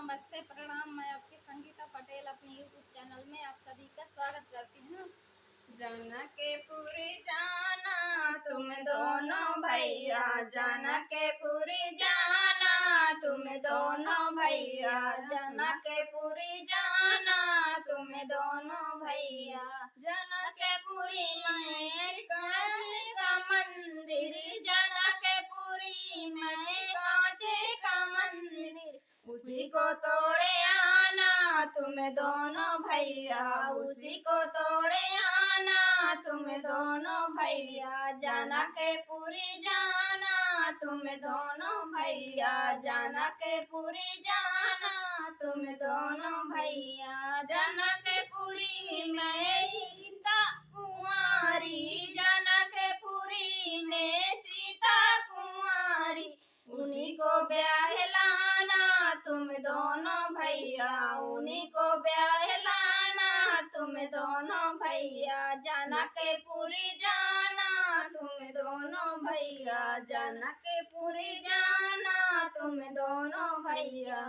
नमस्ते प्रणाम। मैं आपकी संगीता पटेल अपने यूट्यूब चैनल में आप सभी का स्वागत करती हूँ। जाना के पूरी जाना तुम दोनों भैया, जाना के पूरी जाना तुम दोनों भैया, जाना के पूरी जाना तुम दोनों भैया। जाना के पूरी में कांचे का मंदिर, जाना के पूरी में कांचे का मंदिर, उसी को तोड़े आना तुम दोनों भैया, उसी को तोड़े आना तुम दोनों भैया। जाना के पूरी जाना तुम दोनों भैया, जाना के पूरी जाना तुम दोनों भैया। जाना के पूरी में सीता कुंवारी, जाना के पूरी में सीता कुंवारी, उन्हीं को ब्याह लाना तुम दोनों भैया, उन्हीं को ब्याह लाना तुम दोनों भैया। जाना के पूरी जाना तुम दोनों भैया, जाना के पूरी जाना तुम दोनों भैया।